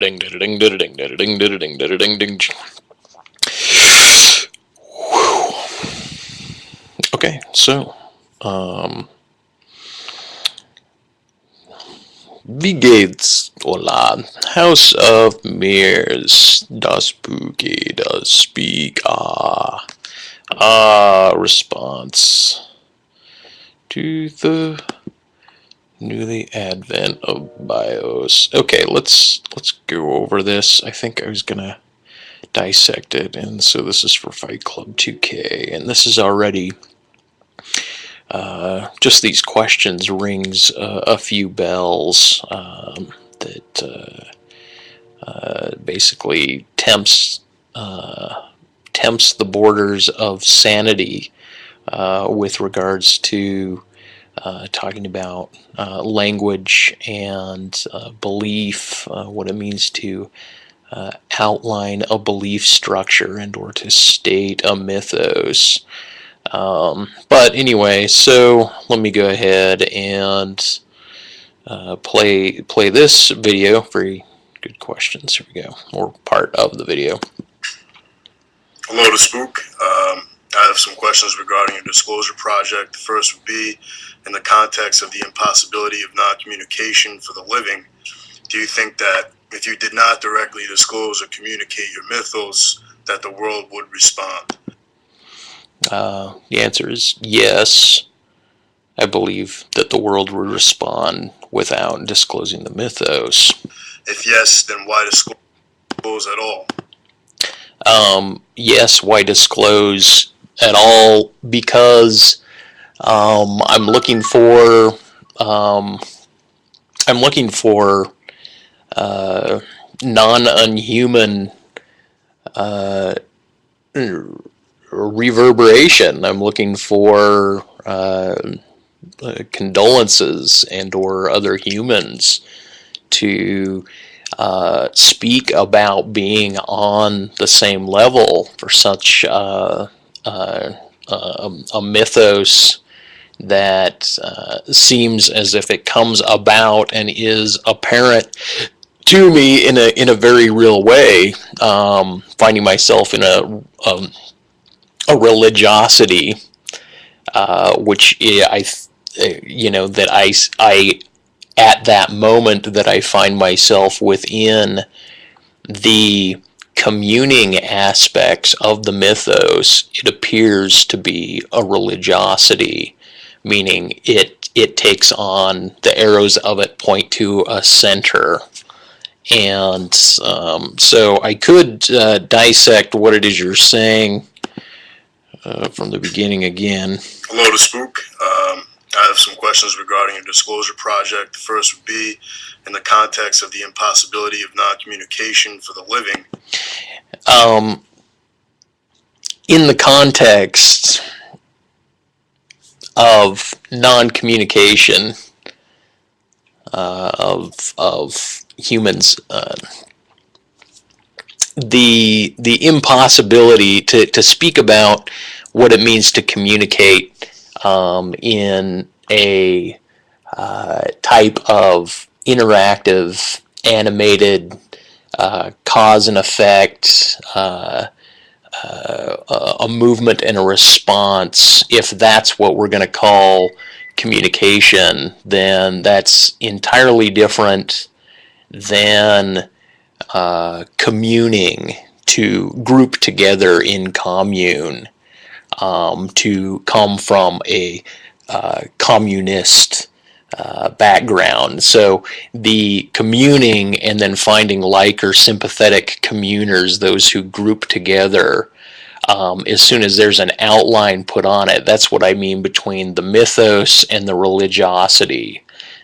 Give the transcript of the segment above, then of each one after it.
Ding ding ding ding ding ding ding ding ding ding ding. Okay, so wie geht's? Hola. House of Mirrors. Dospook. Does speak. Response to the newly advent of BIOS. Okay, let's go over this. I think I was gonna dissect it, and so this is for Fight Club 2K, and this is already just these questions rings a few bells that basically tempts the borders of sanity with regards to talking about language and belief, what it means to outline a belief structure and or to state a mythos. But anyway, so let me go ahead and play this video. Very good questions. Here we go. Or part of the video. Hello to Spook. I have some questions regarding your disclosure project. The first would be, in the context of the impossibility of non-communication for the living, do you think that if you did not directly disclose or communicate your mythos, that the world would respond? The answer is yes. I believe that the world would respond without disclosing the mythos. If yes, then why disclose at all? Yes, why disclose at all? Because I'm looking for non-unhuman reverberation. I'm looking for condolences and or other humans to speak about being on the same level for such a mythos that seems as if it comes about and is apparent to me in a very real way. Finding myself in a religiosity, which that I at that moment that I find myself within the communing aspects of the mythos, it appears to be a religiosity, meaning it takes on, the arrows of it point to a center. And so I could dissect what it is you're saying from the beginning again. Hello to Spook. I have some questions regarding your disclosure project. The first would be, in the context of the impossibility of non-communication for the living. In the context of non-communication of humans, the impossibility to speak about what it means to communicate in a type of interactive, animated, cause and effect, a movement and a response. If that's what we're going to call communication, then that's entirely different than communing, to group together in commune, to come from a communist background. So the communing and then finding like or sympathetic communers, those who group together, as soon as there's an outline put on it, that's what I mean between the mythos and the religiosity.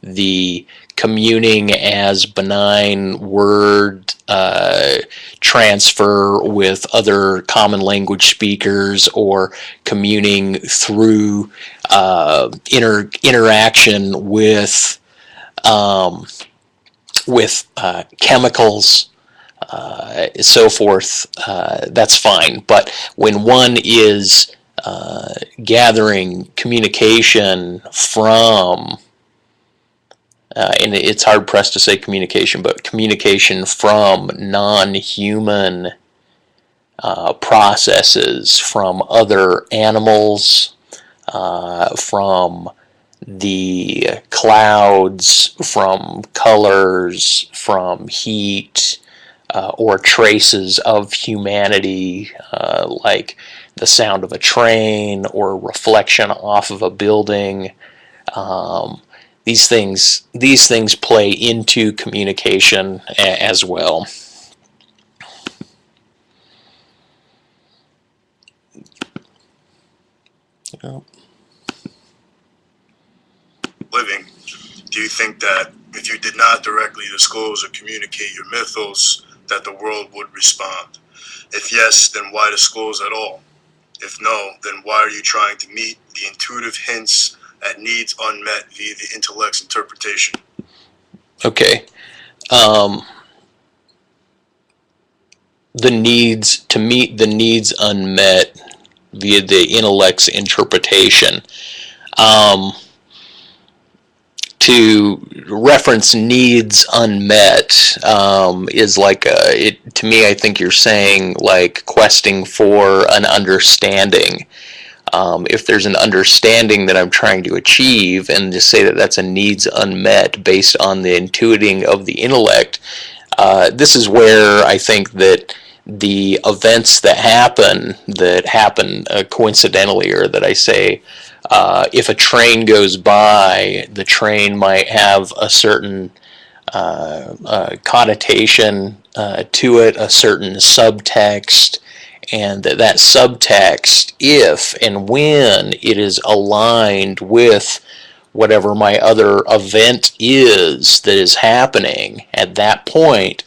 The communing as benign word transfer with other common language speakers, or communing through interaction with chemicals, so forth, that's fine. But when one is gathering communication from and it's hard pressed to say communication, but communication from non-human processes, from other animals, from the clouds, from colors, from heat, or traces of humanity, like the sound of a train or reflection off of a building. These things play into communication as well. Living, do you think that if you did not directly disclose or communicate your mythos, that the world would respond? If yes, then why disclose at all? If no, then why are you trying to meet the intuitive hints at needs unmet via the intellect's interpretation? Okay. To meet the needs unmet via the intellect's interpretation. To reference needs unmet is like to me, I think you're saying like questing for an understanding. If there's an understanding that I'm trying to achieve, and to say that that's a needs unmet based on the intuiting of the intellect, this is where I think that the events that happen coincidentally, or that I say, if a train goes by, the train might have a certain connotation to it, a certain subtext, and that subtext, if and when it is aligned with whatever my other event is that is happening at that point,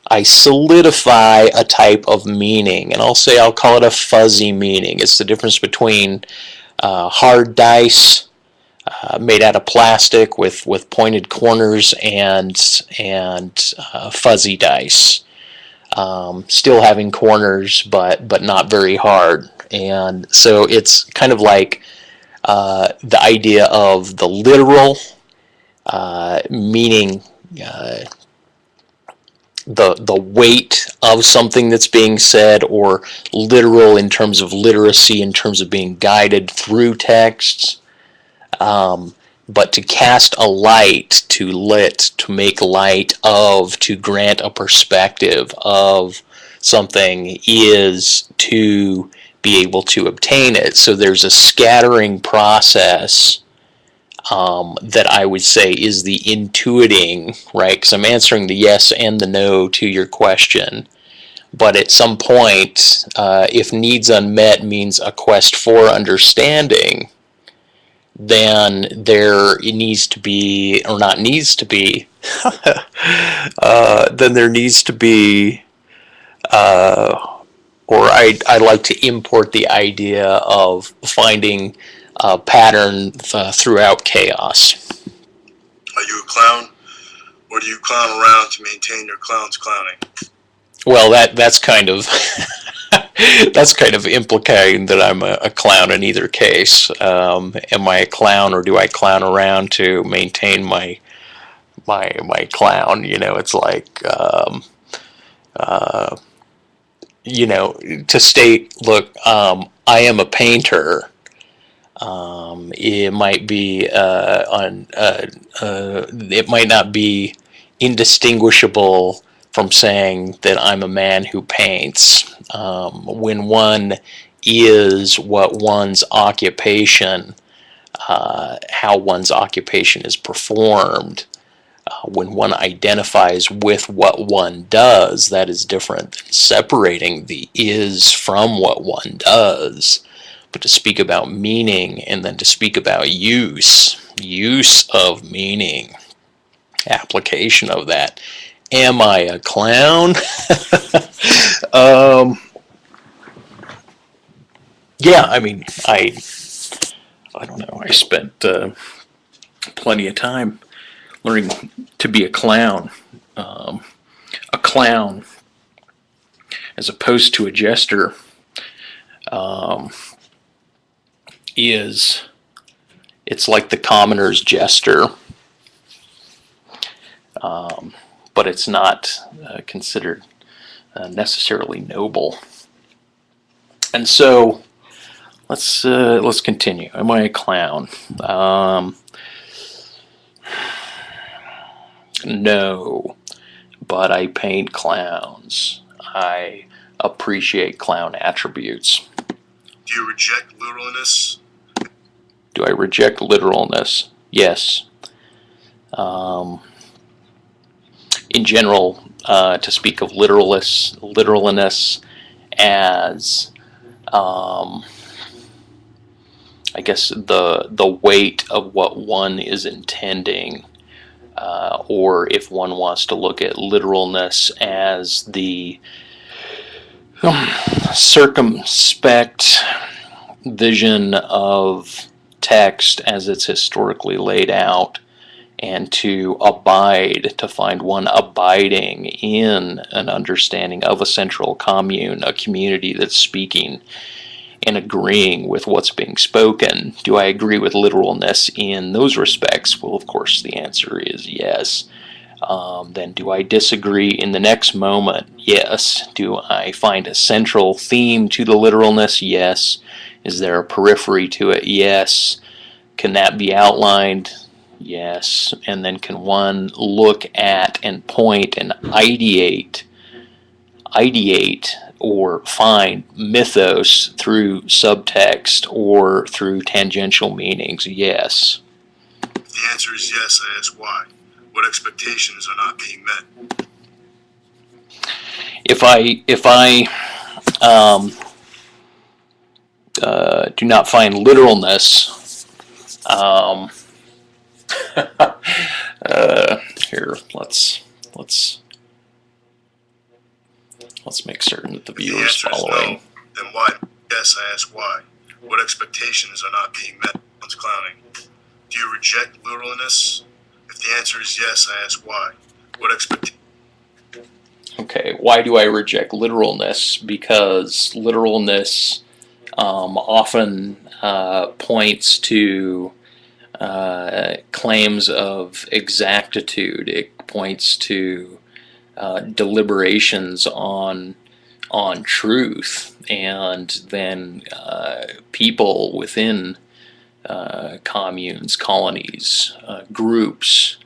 I solidify a type of meaning, and I'll call it a fuzzy meaning. It's the difference between hard dice made out of plastic with pointed corners and fuzzy dice, still having corners but not very hard. And so it's kind of like the idea of the literal meaning, the weight of something that's being said, or literal in terms of literacy, in terms of being guided through texts. But to cast a light, to make light of, to grant a perspective of something, is to be able to obtain it. So there's a scattering process that I would say is the intuiting, right? Because I'm answering the yes and the no to your question. But at some point, if needs unmet means a quest for understanding, then there needs to be, or not needs to be, then there needs to be, or I like to import the idea of finding a pattern throughout chaos. Are you a clown, or do you clown around to maintain your clown's clowning? Well, that's kind of that's kind of implicating that I'm a clown in either case. Am I a clown, or do I clown around to maintain my clown? It's like to state, look, I am a painter. It might be it might not be indistinguishable from saying that I'm a man who paints. When one is what one's occupation, how one's occupation is performed, when one identifies with what one does, that is different than separating the is from what one does. But to speak about meaning, and then to speak about use of meaning, application of that. Am I a clown? Yeah, I mean, I don't know. I spent plenty of time learning to be a clown. A clown, as opposed to a jester, it's like the commoner's jester. but it's not considered necessarily noble. And so let's continue. Am I a clown? No, but I paint clowns. I appreciate clown attributes. Do you reject literalness? Do I reject literalness? Yes. In general, to speak of literalness as, I guess, the weight of what one is intending, or if one wants to look at literalness as the circumspect vision of text as it's historically laid out, and to abide, to find one abiding in an understanding of a central commune, a community that's speaking and agreeing with what's being spoken. Do I agree with literalness in those respects? Well, of course, the answer is yes. Then do I disagree in the next moment? Yes. Do I find a central theme to the literalness? Yes. Is there a periphery to it? Yes. Can that be outlined? Yes. And then can one look at and point and ideate or find mythos through subtext or through tangential meanings? Yes. If the answer is yes, I ask why. What expectations are not being met? If I do not find literalness, here let's make certain that the viewer is following. No, then why? Yes, I ask why. What expectations are not being met? One's clowning. Do you reject literalness? If the answer is yes, I ask why. What expectations? Okay, why do I reject literalness? Because literalness often points to claims of exactitude. It points to deliberations on truth, and then people within communes, colonies, groups,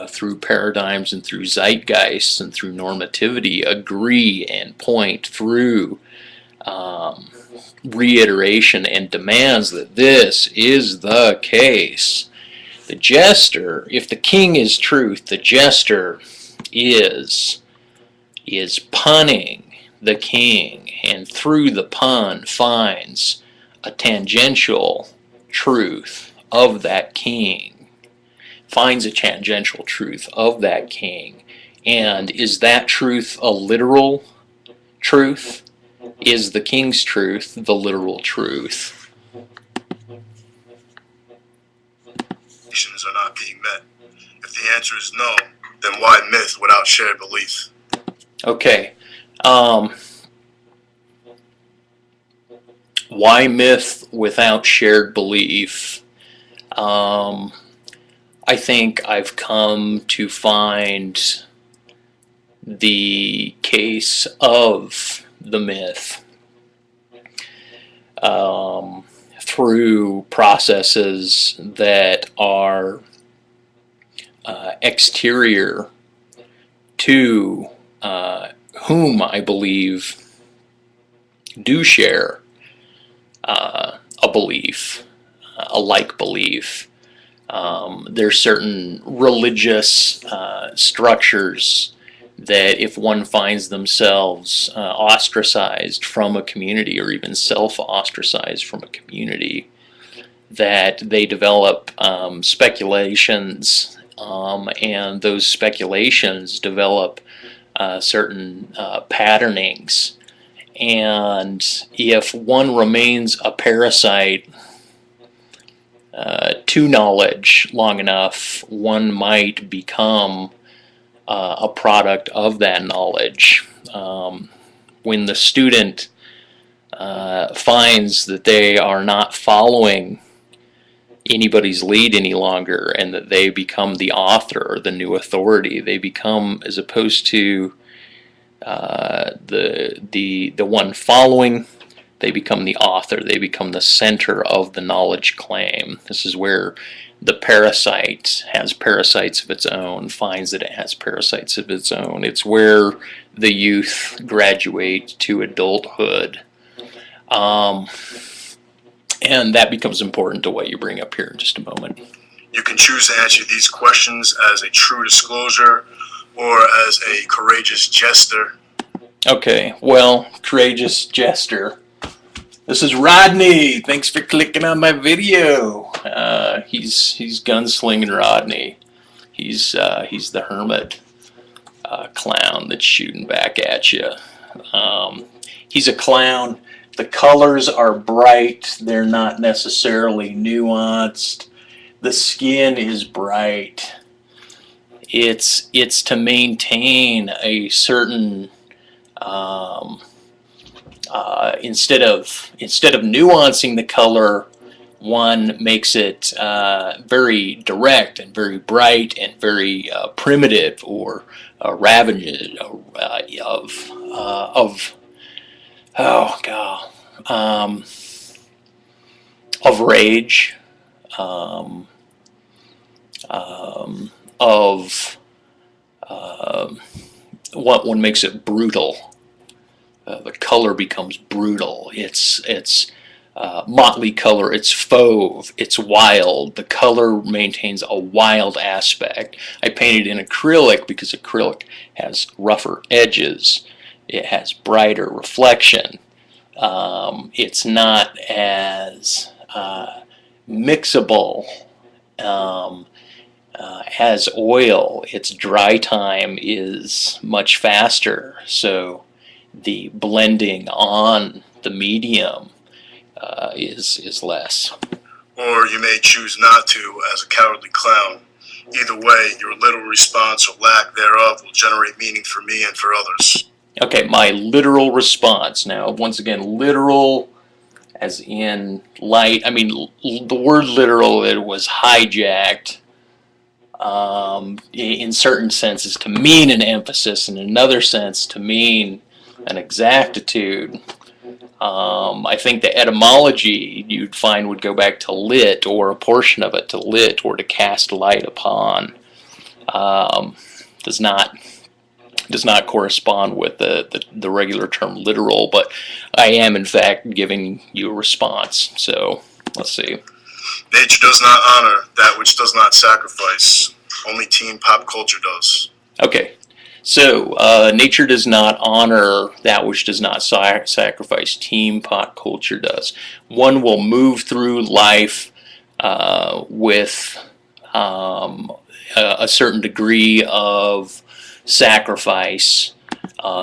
through paradigms and through zeitgeists and through normativity, agree and point through reiteration and demands that this is the case. The jester, if the king is truth, the jester is punning the king, and through the pun finds a tangential truth of that king, finds a tangential truth of that king. And is that truth a literal truth? Is the king's truth the literal truth? Expectations are not being met. If the answer is no, then why myth without shared belief? Okay. Why myth without shared belief? I think I've come to find the case of the myth through processes that are exterior to whom I believe do share a belief, a like belief. There's certain religious structures that if one finds themselves ostracized from a community, or even self-ostracized from a community, that they develop speculations, and those speculations develop certain patternings. And if one remains a parasite to knowledge long enough, one might become a product of that knowledge. When the student finds that they are not following anybody's lead any longer, and that they become the author, the new authority. They become, as opposed to the one following, they become the author. They become the center of the knowledge claim. This is where the parasite has parasites of its own, finds that it has parasites of its own. It's where the youth graduate to adulthood. And that becomes important to what you bring up here in just a moment. You can choose to answer these questions as a true disclosure or as a courageous jester. Okay, well, courageous jester. This is Rodney. Thanks for clicking on my video. He's gunslingin Rodney. He's the hermit clown that's shooting back at you. He's a clown. The colors are bright. They're not necessarily nuanced. The skin is bright. It's to maintain a certain instead of nuancing the color, one makes it very direct and very bright and very primitive, or ravaged of rage, what one makes it brutal. The color becomes brutal. It's motley color. It's fauve. It's wild. The color maintains a wild aspect. I painted in acrylic because acrylic has rougher edges. It has brighter reflection. It's not as mixable as oil. Its dry time is much faster, so the blending on the medium is less. Or you may choose not to, as a cowardly clown. Either way, your literal response or lack thereof will generate meaning for me and for others. Okay, my literal response. Now, once again, literal as in light. I mean, the word literal, it was hijacked in certain senses to mean an emphasis, in another sense to mean an exactitude. I think the etymology you'd find would go back to lit, or a portion of it to lit, or to cast light upon. Does not correspond with the regular term literal, but I am in fact giving you a response. So let's see. Nature does not honor that which does not sacrifice. Only teen pop culture does. Okay, so nature does not honor that which does not sacrifice. Teen pop culture does. One will move through life with a certain degree of sacrifice.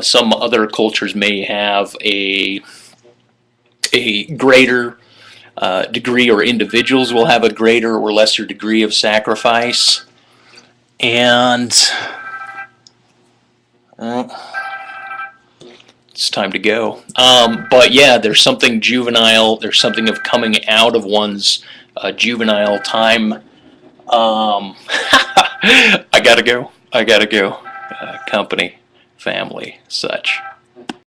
Some other cultures may have a greater degree, or individuals will have a greater or lesser degree of sacrifice. And it's time to go. But yeah, there's something juvenile. There's something of coming out of one's juvenile time. I gotta go. Company, family, such.